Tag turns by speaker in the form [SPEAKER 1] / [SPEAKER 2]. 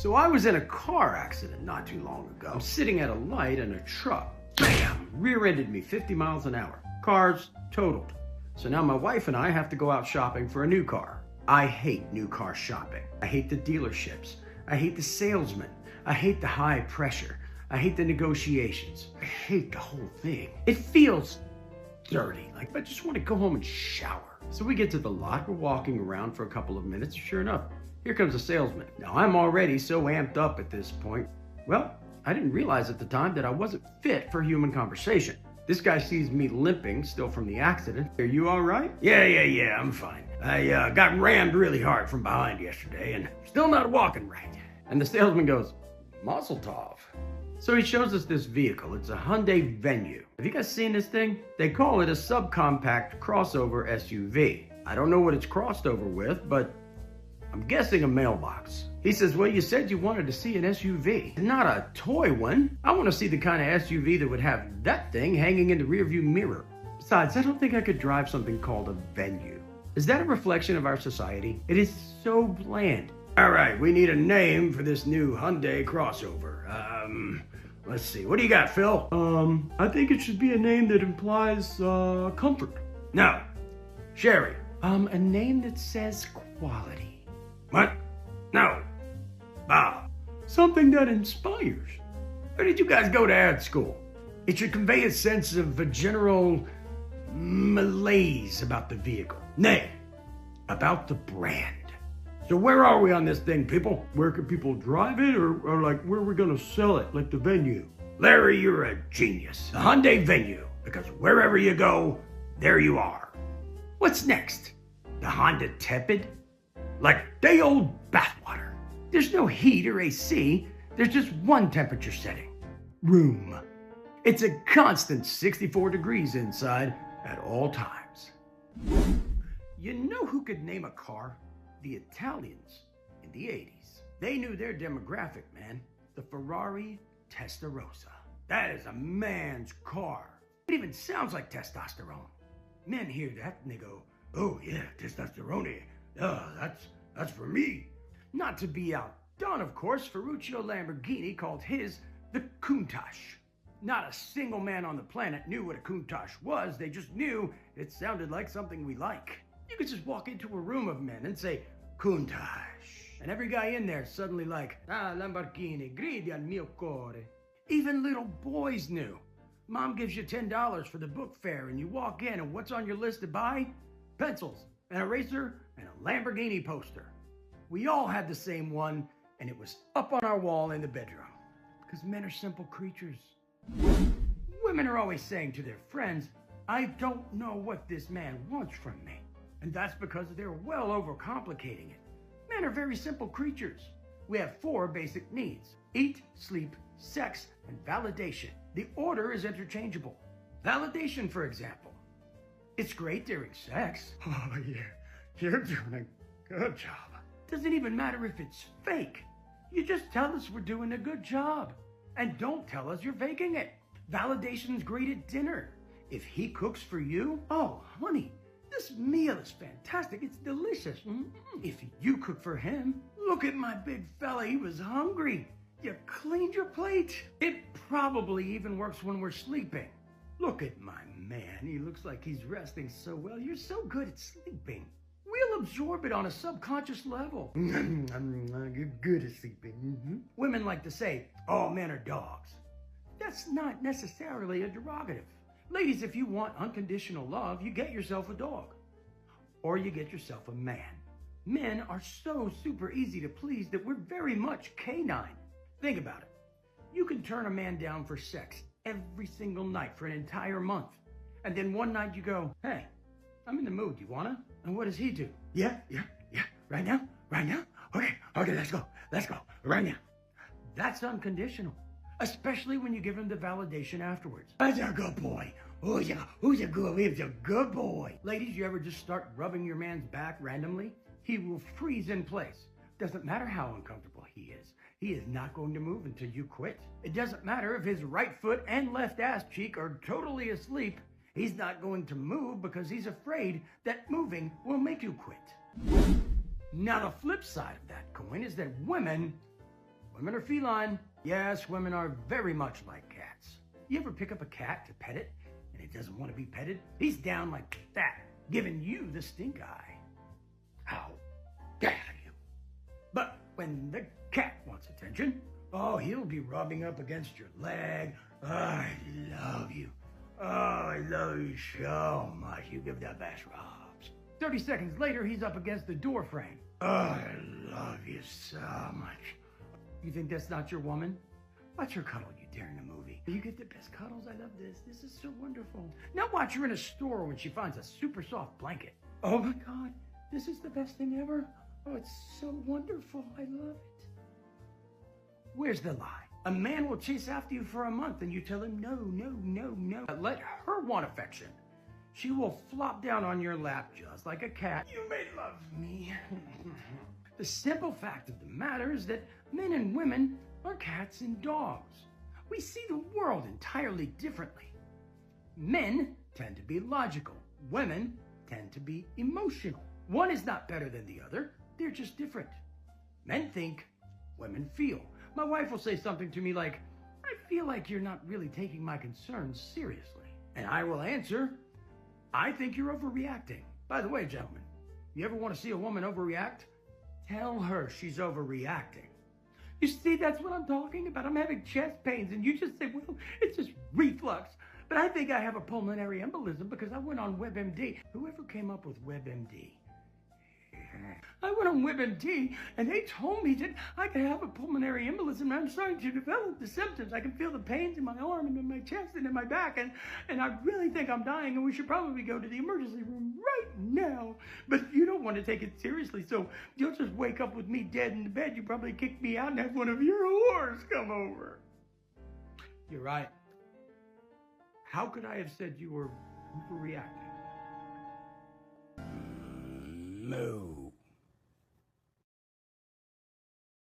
[SPEAKER 1] So I was in a car accident not too long ago. I'm sitting at a light and a truck, bam, rear-ended me 50 miles an hour. Car's totaled. So now my wife and I have to go out shopping for a new car. I hate new car shopping. I hate the dealerships. I hate the salesmen. I hate the high pressure. I hate the negotiations. I hate the whole thing. It feels dirty, like I just want to go home and shower. So we get to the lot, we're walking around for a couple of minutes. Sure enough, here comes a salesman. Now I'm already so amped up at this point. Well, I didn't realize at the time that I wasn't fit for human conversation. This guy sees me limping, still from the accident. Are you all right? Yeah, I'm fine. I got rammed really hard from behind yesterday and still not walking right. And the salesman goes, Mazel tov. So he shows us this vehicle. It's a Hyundai Venue. Have you guys seen this thing? They call it a subcompact crossover SUV. I don't know what it's crossed over with, but I'm guessing a mailbox. He says, well, you said you wanted to see an SUV. Not a toy one. I want to see the kind of SUV that would have that thing hanging in the rearview mirror. Besides, I don't think I could drive something called a Venue. Is that a reflection of our society? It is so bland. All right, we need a name for this new Hyundai crossover. Let's see. What do you got, Phil? I think it should be a name that implies, comfort. No. Sherry. A name that says quality. What? No. Bob. Something that inspires. Where did you guys go to ad school? It should convey a sense of a general malaise about the vehicle. Nay, about the brand. So where are we on this thing, people? Where can people drive it, or like where are we gonna sell it, like the Venue? Larry, you're a genius. The Hyundai Venue, because wherever you go, there you are. What's next? The Honda Tepid? Like day old bathwater. There's no heat or AC, there's just one temperature setting. Room. It's a constant 64 degrees inside at all times. You know who could name a car? The Italians in the 80s. They knew their demographic, man. The Ferrari Testarossa. That is a man's car. It even sounds like testosterone. Men hear that and they go, oh yeah, testosterone. That's for me. Not to be outdone, of course, Ferruccio Lamborghini called his the Countach. Not a single man on the planet knew what a Countach was. They just knew it sounded like something we like. You could just walk into a room of men and say, Countach. And every guy in there suddenly like, Lamborghini, gridi al mio cuore. Even little boys knew. Mom gives you $10 for the book fair and you walk in and what's on your list to buy? Pencils, an eraser, and a Lamborghini poster. We all had the same one and it was up on our wall in the bedroom. Because men are simple creatures. Women are always saying to their friends, I don't know what this man wants from me. And that's because they're well overcomplicating it. Men are very simple creatures. We have 4 basic needs: eat, sleep, sex, and validation. The order is interchangeable. Validation, for example. It's great during sex. Oh yeah, you're doing a good job. Doesn't even matter if it's fake. You just tell us we're doing a good job. And don't tell us you're faking it. Validation's great at dinner. If he cooks for you, oh honey, this meal is fantastic. It's delicious. If you cook for him, look at my big fella. He was hungry. You cleaned your plate. It probably even works when we're sleeping. Look at my man. He looks like he's resting so well. You're so good at sleeping. We'll absorb it on a subconscious level. You're good at sleeping. Women like to say, all men are dogs. That's not necessarily a derogative. Ladies, if you want unconditional love, you get yourself a dog. Or you get yourself a man. Men are so super easy to please that we're very much canine. Think about it. You can turn a man down for sex every single night for an entire month. And then one night you go, hey, I'm in the mood, you wanna? And what does he do? Yeah, right now? Okay, let's go, right now. That's unconditional. Especially when you give him the validation afterwards. That's a good boy. Who's a good boy? Ladies, you ever just start rubbing your man's back randomly? He will freeze in place. Doesn't matter how uncomfortable he is. He is not going to move until you quit. It doesn't matter if his right foot and left ass cheek are totally asleep. He's not going to move because he's afraid that moving will make you quit. Now the flip side of that coin is that women Women are feline. Yes, women are very much like cats. You ever pick up a cat to pet it and it doesn't want to be petted? He's down like that, giving you the stink eye. How dare you? But when the cat wants attention, oh, he'll be rubbing up against your leg. Oh, I love you. Oh, I love you so much. You give the best rubs. 30 seconds later, he's up against the door frame. Oh, I love you so much. You think that's not your woman? Watch her cuddle you during a movie. You get the best cuddles. I love this. This is so wonderful. Now watch her in a store when she finds a super soft blanket. Oh my God, this is the best thing ever. Oh, it's so wonderful. I love it. Where's the lie? A man will chase after you for a month and you tell him no, no, no, no. Let her want affection. She will flop down on your lap just like a cat. You may love me. The simple fact of the matter is that men and women are cats and dogs. We see the world entirely differently. Men tend to be logical. Women tend to be emotional. One is not better than the other. They're just different. Men think, women feel. My wife will say something to me like, I feel like you're not really taking my concerns seriously. And I will answer, I think you're overreacting. By the way, gentlemen, you ever want to see a woman overreact? Tell her she's overreacting. You see, that's what I'm talking about. I'm having chest pains, and you just say, well, it's just reflux. But I think I have a pulmonary embolism because I went on WebMD. Whoever came up with WebMD? I went on WebMD, and they told me that I could have a pulmonary embolism, and I'm starting to develop the symptoms. I can feel the pains in my arm and in my chest and in my back, and I really think I'm dying, and we should probably go to the emergency room right now. But you don't want to take it seriously, so you'll just wake up with me dead in the bed. You probably kick me out and have one of your whores come over. You're right. How could I have said you were overreacting? Moo.